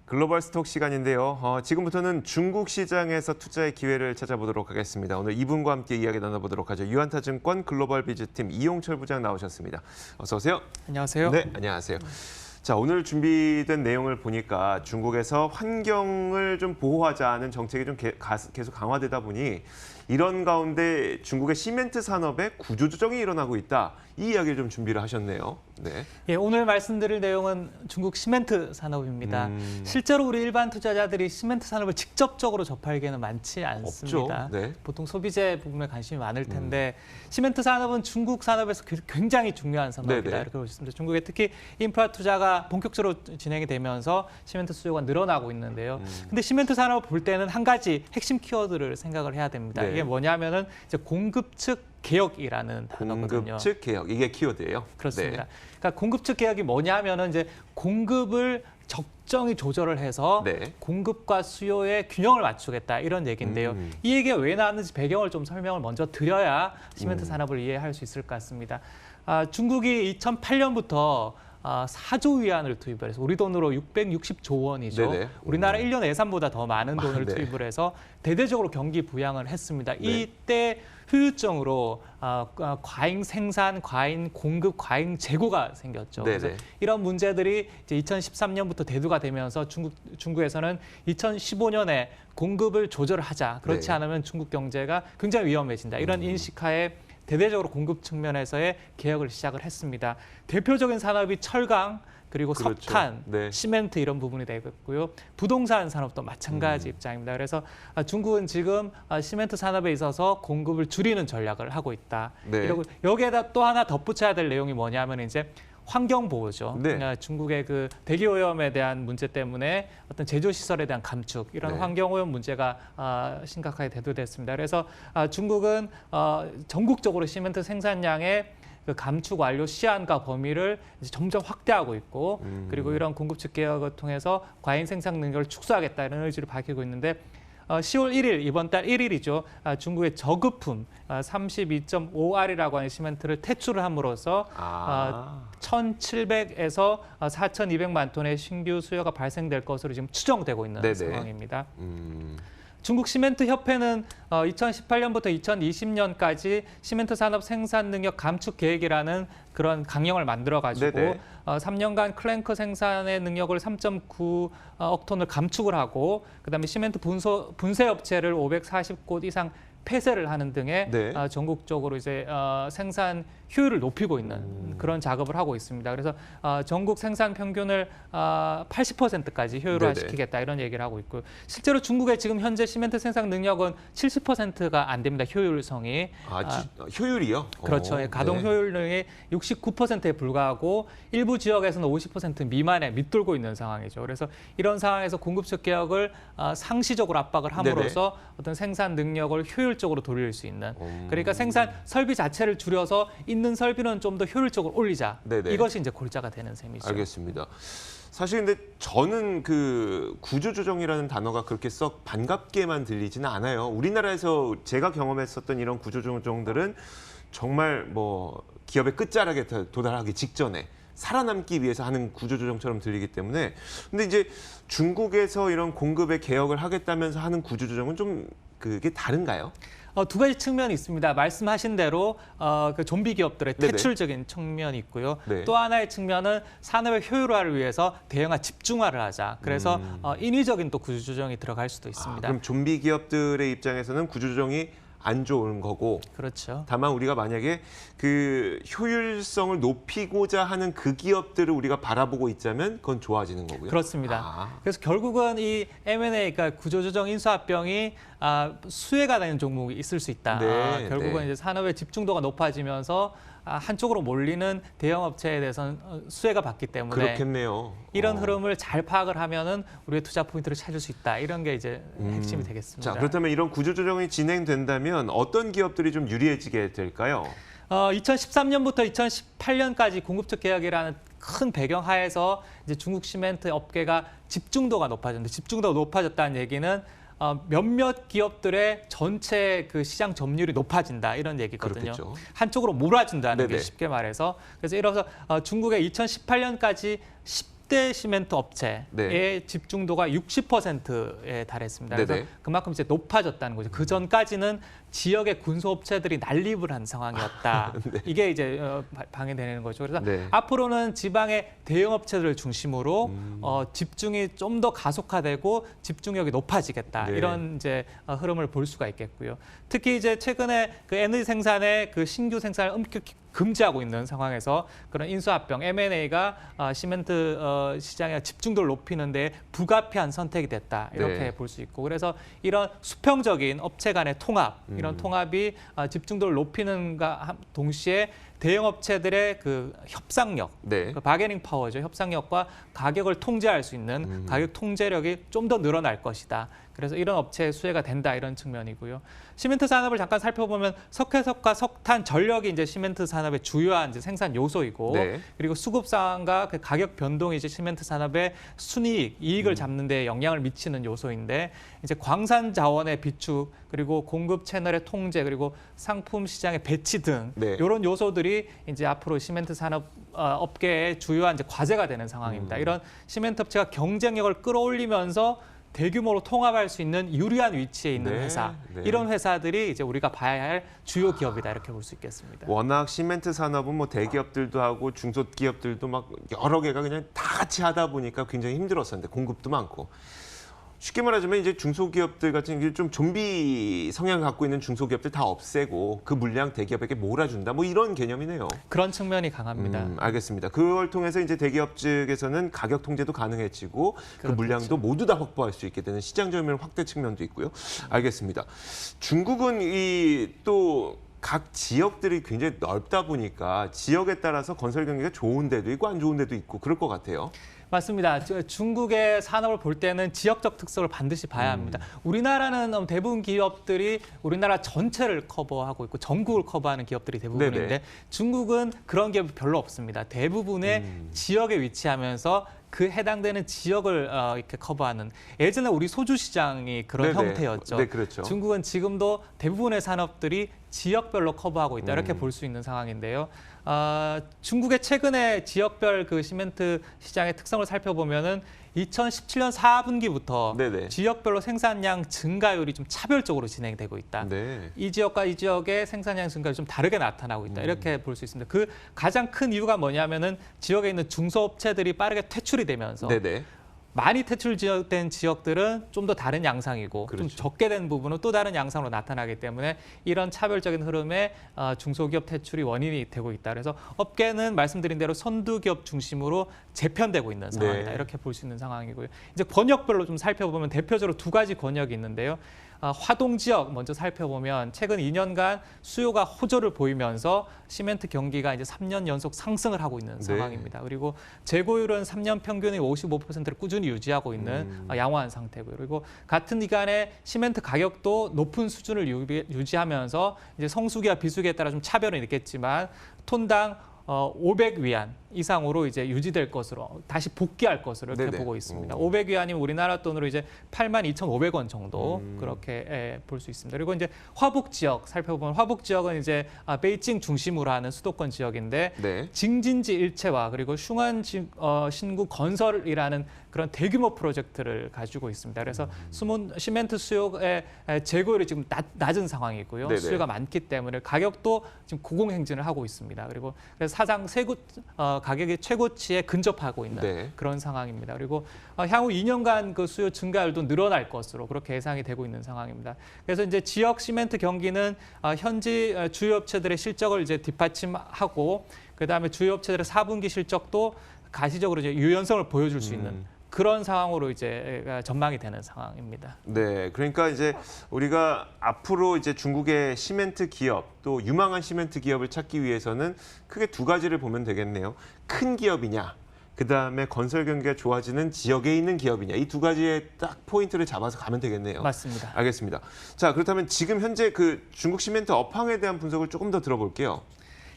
글로벌 스톡 시간인데요. 지금부터는 중국 시장에서 투자의 기회를 찾아보도록 하겠습니다. 오늘 이분과 함께 이야기 나눠보도록 하죠. 유한타증권 글로벌 비즈팀 이용철 부장 나오셨습니다. 어서 오세요. 안녕하세요. 네, 안녕하세요. 자, 오늘 준비된 내용을 보니까 중국에서 환경을 좀 보호하자는 정책이 좀 계속 강화되다 보니 이런 가운데 중국의 시멘트 산업에 구조조정이 일어나고 있다. 이 이야기를 좀 준비를 하셨네요. 네. 예, 오늘 말씀드릴 내용은 중국 시멘트 산업입니다. 실제로 우리 일반 투자자들이 시멘트 산업을 직접적으로 접할 기회는 많지 않습니다. 없죠. 네. 보통 소비재 부분에 관심이 많을 텐데 시멘트 산업은 중국 산업에서 굉장히 중요한 산업이다. 네네. 이렇게 볼 수 있습니다. 중국에 특히 인프라 투자가 본격적으로 진행이 되면서 시멘트 수요가 늘어나고 있는데요. 근데 시멘트 산업을 볼 때는 한 가지 핵심 키워드를 생각을 해야 됩니다. 네. 이게 뭐냐면은 이제 공급 측 개혁이라는 단어거든요. 공급 측 개혁, 이게 키워드예요. 그렇습니다. 네. 그러니까 공급 측 개혁이 뭐냐면은 이제 공급을 적정히 조절을 해서 네. 공급과 수요의 균형을 맞추겠다 이런 얘기인데요. 이 얘기가 왜 나왔는지 배경을 좀 설명을 먼저 드려야 시멘트 산업을 이해할 수 있을 것 같습니다. 중국이 2008년부터 4조 위안을 투입을 해서 우리 돈으로 660조 원이죠. 네네. 우리나라 1년 예산보다 더 많은 돈을 네. 투입을 해서 대대적으로 경기 부양을 했습니다. 이때 후유증으로 과잉 생산, 과잉 공급, 과잉 재고가 생겼죠. 그래서 이런 문제들이 이제 2013년부터 대두가 되면서 중국에서는 2015년에 공급을 조절하자. 그렇지 네. 않으면 중국 경제가 굉장히 위험해진다. 이런 인식하에 대대적으로 공급 측면에서의 개혁을 시작을 했습니다. 대표적인 산업이 철강, 그리고 그렇죠. 석탄, 네. 시멘트 이런 부분이 되겠고요. 부동산 산업도 마찬가지 입장입니다. 그래서 중국은 지금 시멘트 산업에 있어서 공급을 줄이는 전략을 하고 있다. 네. 이러고 여기에다 또 하나 덧붙여야 될 내용이 뭐냐면 이제 환경 보호죠. 네. 중국의 그 대기 오염에 대한 문제 때문에 어떤 제조 시설에 대한 감축 이런 네. 환경 오염 문제가 심각하게 대두됐습니다. 그래서 중국은 전국적으로 시멘트 생산량의 그 감축 완료 시한과 범위를 이제 점점 확대하고 있고 그리고 이런 공급 측 개혁을 통해서 과잉 생산 능력을 축소하겠다는 의지를 밝히고 있는데 10월 1일 이번 달 1일이죠. 중국의 저급품 32.5R이라고 하는 시멘트를 퇴출을 함으로써 1,700에서 4,200만 톤의 신규 수요가 발생될 것으로 지금 추정되고 있는 네네. 상황입니다. 중국 시멘트 협회는 2018년부터 2020년까지 시멘트 산업 생산 능력 감축 계획이라는 그런 강령을 만들어가지고 3년간 클랭크 생산의 능력을 3.9억 톤을 감축을 하고 그다음에 시멘트 분쇄 업체를 540곳 이상 폐쇄를 하는 등의 전국적으로 이제 생산 효율을 높이고 있는 그런 작업을 하고 있습니다. 그래서 전국 생산 평균을 80%까지 효율화시키겠다 이런 얘기를 하고 있고 실제로 중국의 지금 현재 시멘트 생산 능력은 70%가 안 됩니다. 효율성이. 효율이요? 그렇죠. 가동 효율이 69%에 불과하고 일부 지역에서는 50% 미만에 밑돌고 있는 상황이죠. 그래서 이런 상황에서 공급 측 개혁을 상시적으로 압박을 함으로써 어떤 생산 능력을 효율적으로 돌릴 수 있는 그러니까 생산 설비 자체를 줄여서 있는 설비는 좀 더 효율적으로 올리자. 이것이 이제 골자가 되는 셈이죠. 알겠습니다. 사실 근데 저는 그 구조조정이라는 단어가 그렇게 썩 반갑게만 들리지는 않아요. 우리나라에서 제가 경험했었던 이런 구조조정들은 정말 뭐 기업의 끝자락에 도달하기 직전에 살아남기 위해서 하는 구조조정처럼 들리기 때문에 근데 이제 중국에서 이런 공급의 개혁을 하겠다면서 하는 구조조정은 좀 그게 다른가요? 두 가지 측면이 있습니다. 말씀하신 대로 그 좀비 기업들의 퇴출적인 측면이 있고요. 또 하나의 측면은 산업의 효율화를 위해서 대형화 집중화를 하자. 그래서 인위적인 또 구조조정이 들어갈 수도 있습니다. 그럼 좀비 기업들의 입장에서는 구조조정이 안 좋은 거고. 그렇죠. 다만 우리가 만약에 그 효율성을 높이고자 하는 그 기업들을 우리가 바라보고 있자면 그건 좋아지는 거고요. 그렇습니다. 그래서 결국은 이 M&A, 그러니까 구조조정 인수합병이 수혜가 되는 종목이 있을 수 있다. 결국은 이제 산업의 집중도가 높아지면서 한쪽으로 몰리는 대형 업체에 대해서는 수혜가 받기 때문에 그렇겠네요. 이런 흐름을 잘 파악을 하면은 우리의 투자 포인트를 찾을 수 있다. 이런 게 이제 핵심이 되겠습니다. 자, 그렇다면 이런 구조조정이 진행된다면 어떤 기업들이 좀 유리해지게 될까요? 2013년부터 2018년까지 공급측 개혁이라는 큰 배경 하에서 이제 중국 시멘트 업계가 집중도가 높아졌는데 집중도가 높아졌다는 얘기는 몇몇 기업들의 전체 그 시장 점유율이 높아진다 이런 얘기거든요. 그렇겠죠. 한쪽으로 몰아준다는 게 네네. 쉽게 말해서 그래서 이래서 중국의 2018년까지 10대 시멘트 업체의 네. 집중도가 60%에 달했습니다. 그래서 네네. 그만큼 이제 높아졌다는 거죠. 그 전까지는 지역의 군소업체들이 난립을 한 상황이었다. 네. 이게 이제 방해되는 거죠. 그래서 네. 앞으로는 지방의 대형업체들을 중심으로 집중이 좀 더 가속화되고 집중력이 높아지겠다. 네. 이런 이제 흐름을 볼 수가 있겠고요. 특히 이제 최근에 그 에너지 생산의 그 신규 생산을 엄격히 금지하고 있는 상황에서 그런 인수합병 M&A가 시멘트 시장의 집중도를 높이는 데 불가피한 선택이 됐다. 이렇게 네. 볼 수 있고 그래서 이런 수평적인 업체 간의 통합, 이런 통합이 집중도를 높이는가 동시에 대형 업체들의 그 협상력, 네. 그 바게닝 파워죠. 협상력과 가격을 통제할 수 있는 가격 통제력이 좀 더 늘어날 것이다. 그래서 이런 업체의 수혜가 된다 이런 측면이고요. 시멘트 산업을 잠깐 살펴보면 석회석과 석탄, 전력이 이제 시멘트 산업의 주요한 이제 생산 요소이고, 네. 그리고 수급 상황과 그 가격 변동이 이제 시멘트 산업의 순이익, 이익을 잡는 데 영향을 미치는 요소인데, 이제 광산 자원의 비축, 그리고 공급 채널의 통제, 그리고 상품 시장의 배치 등 네. 이런 요소들이 이제 앞으로 시멘트 산업 업계의 주요한 이제 과제가 되는 상황입니다. 이런 시멘트 업체가 경쟁력을 끌어올리면서 대규모로 통합할 수 있는 유리한 위치에 있는 네, 회사, 네. 이런 회사들이 이제 우리가 봐야 할 주요 기업이다 이렇게 볼 수 있겠습니다. 워낙 시멘트 산업은 뭐 대기업들도 하고 중소기업들도 막 여러 개가 그냥 다 같이 하다 보니까 굉장히 힘들었었는데 공급도 많고. 쉽게 말하자면 이제 중소기업들 같은 게 좀 좀비 성향 갖고 있는 중소기업들 다 없애고 그 물량 대기업에게 몰아준다. 뭐 이런 개념이네요. 그런 측면이 강합니다. 알겠습니다. 그걸 통해서 이제 대기업 측에서는 가격 통제도 가능해지고 그 그렇죠. 물량도 모두 다 확보할 수 있게 되는 시장 점유율 확대 측면도 있고요. 알겠습니다. 중국은 이 또 각 지역들이 굉장히 넓다 보니까 지역에 따라서 건설 경기가 좋은 데도 있고 안 좋은 데도 있고 그럴 것 같아요. 맞습니다. 중국의 산업을 볼 때는 지역적 특성을 반드시 봐야 합니다. 우리나라는 대부분 기업들이 우리나라 전체를 커버하고 있고 전국을 커버하는 기업들이 대부분인데, 네네. 중국은 그런 기업이 별로 없습니다. 대부분의 지역에 위치하면서 그 해당되는 지역을 이렇게 커버하는, 예전에 우리 소주 시장이 그런 네네. 형태였죠. 네, 그렇죠. 중국은 지금도 대부분의 산업들이 지역별로 커버하고 있다 이렇게 볼 수 있는 상황인데요. 중국의 최근에 지역별 그 시멘트 시장의 특성을 살펴보면은 2017년 4분기부터 네네. 지역별로 생산량 증가율이 좀 차별적으로 진행되고 있다. 네. 이 지역과 이 지역의 생산량 증가율이 좀 다르게 나타나고 있다. 이렇게 볼 수 있습니다. 그 가장 큰 이유가 뭐냐면은 지역에 있는 중소업체들이 빠르게 퇴출이 되면서 네네. 많이 퇴출된 지역들은 좀 더 다른 양상이고, 그렇죠. 좀 적게 된 부분은 또 다른 양상으로 나타나기 때문에 이런 차별적인 흐름에 중소기업 퇴출이 원인이 되고 있다. 그래서 업계는 말씀드린 대로 선두기업 중심으로 재편되고 있는 상황이다. 네. 이렇게 볼 수 있는 상황이고요. 이제 권역별로 좀 살펴보면 대표적으로 두 가지 권역이 있는데요. 화동 지역 먼저 살펴보면 최근 2년간 수요가 호조를 보이면서 시멘트 경기가 이제 3년 연속 상승을 하고 있는 네. 상황입니다. 그리고 재고율은 3년 평균이 55%를 꾸준히 유지하고 있는 양호한 상태고요. 그리고 같은 기간에 시멘트 가격도 높은 수준을 유지하면서 이제 성수기와 비수기에 따라 좀 차별은 있겠지만 톤당 500위안 이상으로 이제 유지될 것으로, 다시 복귀할 것으로 이렇게 네네. 보고 있습니다. 500위안이면 우리나라 돈으로 이제 82,500원 정도 그렇게 볼 수 있습니다. 그리고 이제 화북 지역 살펴보면, 화북 지역은 이제 베이징 중심으로 하는 수도권 지역인데, 네. 징진지 일체화 그리고 슝안 신구 건설이라는 그런 대규모 프로젝트를 가지고 있습니다. 그래서 시멘트 수요의 재고율이 지금 낮은 상황이고요. 네네. 수요가 많기 때문에 가격도 지금 고공행진을 하고 있습니다. 그리고 그래서 사상 가격이 최고치에 근접하고 있는 네. 그런 상황입니다. 그리고 향후 2년간 그 수요 증가율도 늘어날 것으로 그렇게 예상이 되고 있는 상황입니다. 그래서 이제 지역 시멘트 경기는 현지 주요 업체들의 실적을 이제 뒷받침하고, 그다음에 주요 업체들의 4분기 실적도 가시적으로 이제 유연성을 보여줄 수 있는 그런 상황으로 이제 전망이 되는 상황입니다. 네, 그러니까 이제 우리가 앞으로 이제 중국의 시멘트 기업, 또 유망한 시멘트 기업을 찾기 위해서는 크게 두 가지를 보면 되겠네요. 큰 기업이냐, 그다음에 건설 경기가 좋아지는 지역에 있는 기업이냐, 이 두 가지의 딱 포인트를 잡아서 가면 되겠네요. 맞습니다. 알겠습니다. 자, 그렇다면 지금 현재 그 중국 시멘트 업황에 대한 분석을 조금 더 들어볼게요.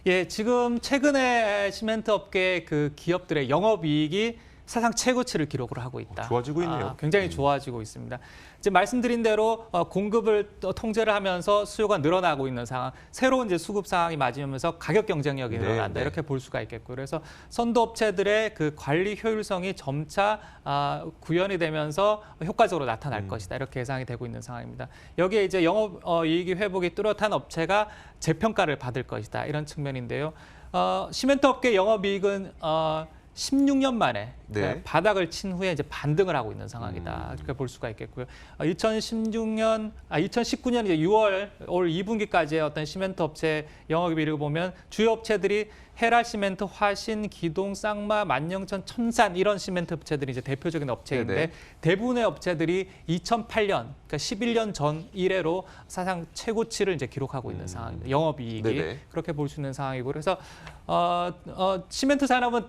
예, 지금 최근에 시멘트 업계 그 기업들의 영업이익이 사상 최고치를 기록을 하고 있다. 좋아지고 있네요. 굉장히 좋아지고 있습니다. 이제 말씀드린 대로 공급을 통제를 하면서 수요가 늘어나고 있는 상황, 새로운 이제 수급 상황이 맞으면서 가격 경쟁력이 늘어난다 이렇게 볼 수가 있겠고요. 그래서 선도업체들의 그 관리 효율성이 점차 구현이 되면서 효과적으로 나타날 것이다 이렇게 예상이 되고 있는 상황입니다. 여기에 이제 영업이익이 회복이 뚜렷한 업체가 재평가를 받을 것이다 이런 측면인데요. 시멘트 업계 영업이익은 16년 만에 바닥을 친 후에 이제 반등을 하고 있는 상황이다. 이렇게 볼 수가 있겠고요. 2019년 이제 6월 올 2분기까지의 어떤 시멘트 업체 영업이익을 보면 주요 업체들이 헤라 시멘트, 화신, 기동, 쌍마, 만영천, 천산 이런 시멘트 업체들이 이제 대표적인 업체인데 네네. 대부분의 업체들이 2008년, 그러니까 11년 전 이래로 사상 최고치를 이제 기록하고 있는 상황입니다. 영업이익이 네네. 그렇게 볼 수 있는 상황이고 그래서 시멘트 산업은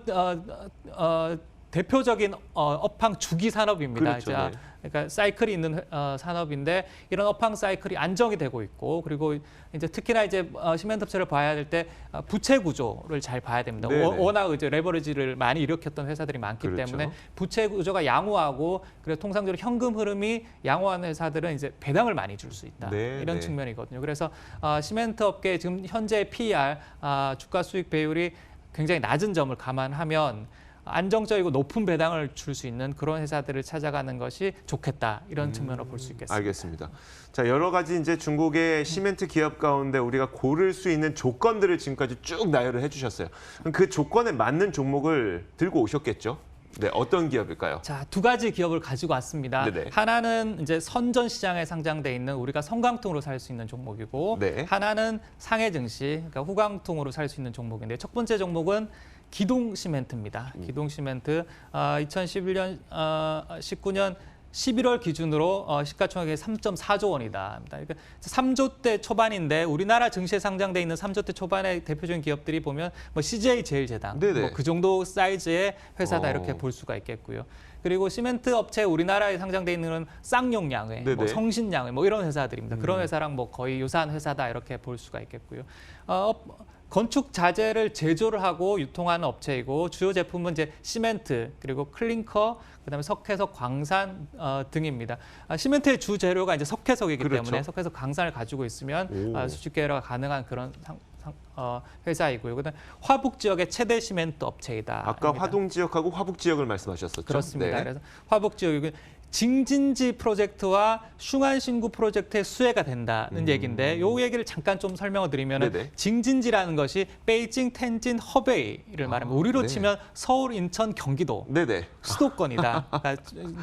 대표적인 업황 주기 산업입니다. 그렇죠, 네. 그러니까 사이클이 있는 산업인데 이런 업황 사이클이 안정이 되고 있고 그리고 이제 특히나 이제 시멘트 업체를 봐야 될 때 부채 구조를 잘 봐야 됩니다. 네네. 워낙 이제 레버리지를 많이 일으켰던 회사들이 많기 그렇죠. 때문에 부채 구조가 양호하고 그래서 통상적으로 현금 흐름이 양호한 회사들은 이제 배당을 많이 줄 수 있다 이런 측면이거든요. 그래서 시멘트 업계 지금 현재 PER 주가 수익 배율이 굉장히 낮은 점을 감안하면 안정적이고 높은 배당을 줄 수 있는 그런 회사들을 찾아가는 것이 좋겠다 이런 측면으로 볼 수 있겠습니다. 알겠습니다. 자, 여러 가지 이제 중국의 시멘트 기업 가운데 우리가 고를 수 있는 조건들을 지금까지 쭉 나열을 해주셨어요. 그럼 그 조건에 맞는 종목을 들고 오셨겠죠? 네, 어떤 기업일까요? 자, 두 가지 기업을 가지고 왔습니다. 네네. 하나는 이제 선전 시장에 상장돼 있는 우리가 성강통으로 살 수 있는 종목이고 네. 하나는 상해 증시, 그러니까 후강통으로 살 수 있는 종목인데 첫 번째 종목은 기동 시멘트입니다. 기동 시멘트 2011년 19년 11월 기준으로 시가총액이 3.4조 원이다. 그러니까 3조대 초반인데 우리나라 증시에 상장돼 있는 3조대 초반의 대표적인 기업들이 보면 뭐 CJ 제일제당 뭐 그 정도 사이즈의 회사다 이렇게 볼 수가 있겠고요. 그리고 시멘트 업체 우리나라에 상장돼 있는 쌍용양회, 뭐 성신양회 뭐 이런 회사들입니다. 그런 회사랑 뭐 거의 유사한 회사다 이렇게 볼 수가 있겠고요. 건축 자재를 제조를 하고 유통하는 업체이고 주요 제품은 이제 시멘트 그리고 클링커 그다음에 석회석, 광산 등입니다. 시멘트의 주 재료가 이제 석회석이기 때문에 석회석, 광산을 가지고 있으면 수직 계열화가 가능한 그런 회사이고요. 그다음 화북 지역의 최대 시멘트 업체이다. 아까 화동 지역하고 화북 지역을 말씀하셨었죠? 그렇습니다. 그래서 화북 지역이고 징진지 프로젝트와 슝안신구 프로젝트의 수혜가 된다는 얘기인데 이 얘기를 잠깐 좀 설명을 드리면 징진지라는 것이 베이징, 텐진, 허베이를 말하면 우리로 치면 서울, 인천, 경기도 수도권이다. 그러니까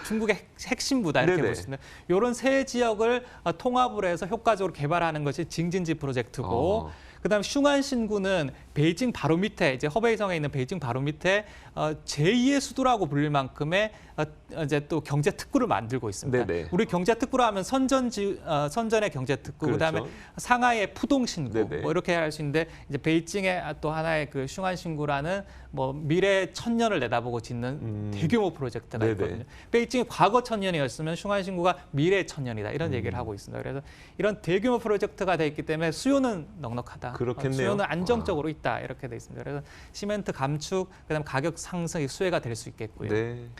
중국의 핵심부다 이렇게 볼 수 있는 이런 세 지역을 통합을 해서 효과적으로 개발하는 것이 징진지 프로젝트고 그다음 슝안신구는 베이징 바로 밑에 이제 허베이성에 있는 베이징 바로 밑에 제2의 수도라고 불릴 만큼의 이제 또 경제 특구를 만들고 있습니다. 우리 경제 특구로 하면 선전의 경제 특구, 그다음에 상하이의 푸동 신구 뭐 이렇게 할 수 있는데 이제 베이징의 또 하나의 그 슝안신구라는 뭐 미래 천년을 내다보고 짓는 대규모 프로젝트가 있거든요. 베이징이 과거 천년이었으면 슝안신구가 미래 천년이다 이런 얘기를 하고 있습니다. 그래서 이런 대규모 프로젝트가 돼 있기 때문에 수요는 넉넉하다. 그렇겠네요. 수요는 안정적으로 있다 이렇게 돼 있습니다. 그래서 시멘트 감축, 그다음 가격 상승이 수혜가 될 수 있겠고요.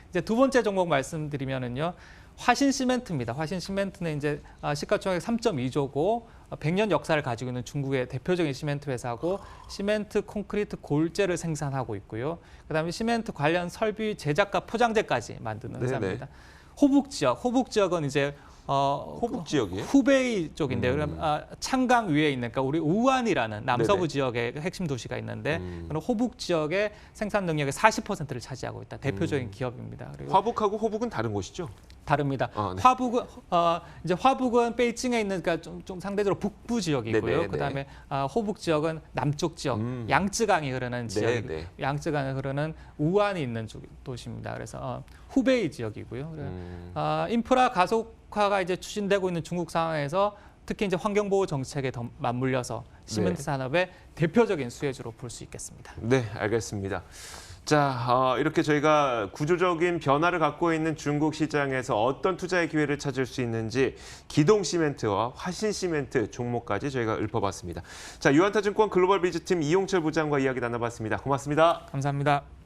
이제 두 번째 종목 말씀드리면은요. 화신 시멘트입니다. 화신 시멘트는 이제 시가총액 3.2조고 100년 역사를 가지고 있는 중국의 대표적인 시멘트 회사고 시멘트, 콘크리트, 골재를 생산하고 있고요. 그다음에 시멘트 관련 설비, 제작과 포장재까지 만드는 회사입니다. 호북 지역은 이제 호북 지역이에요? 후베이 쪽인데요. 그럼 창강 위에 있는 그러니까 우리 우한이라는 남서부 지역의 핵심 도시가 있는데 그런 호북 지역의 생산 능력의 40%를 차지하고 있다. 대표적인 기업입니다. 그리고 화북하고 호북은 다른 곳이죠? 다릅니다. 화북은 베이징에 있는 그러니까 좀 상대적으로 북부 지역이고요. 그다음에 호북 지역은 남쪽 지역, 양쯔강이 흐르는 지역, 양쯔강이 흐르는 우한이 있는 도시입니다. 그래서 후베이 지역이고요. 인프라 가속화가 이제 추진되고 있는 중국 상황에서 특히 이제 환경보호 정책에 더 맞물려서 시멘트 산업의 대표적인 수혜주로 볼 수 있겠습니다. 네, 알겠습니다. 자, 이렇게 저희가 구조적인 변화를 갖고 있는 중국 시장에서 어떤 투자의 기회를 찾을 수 있는지 기동 시멘트와 화신 시멘트 종목까지 저희가 읊어봤습니다. 자, 유한타증권 글로벌 비즈팀 이용철 부장과 이야기 나눠봤습니다. 고맙습니다. 감사합니다.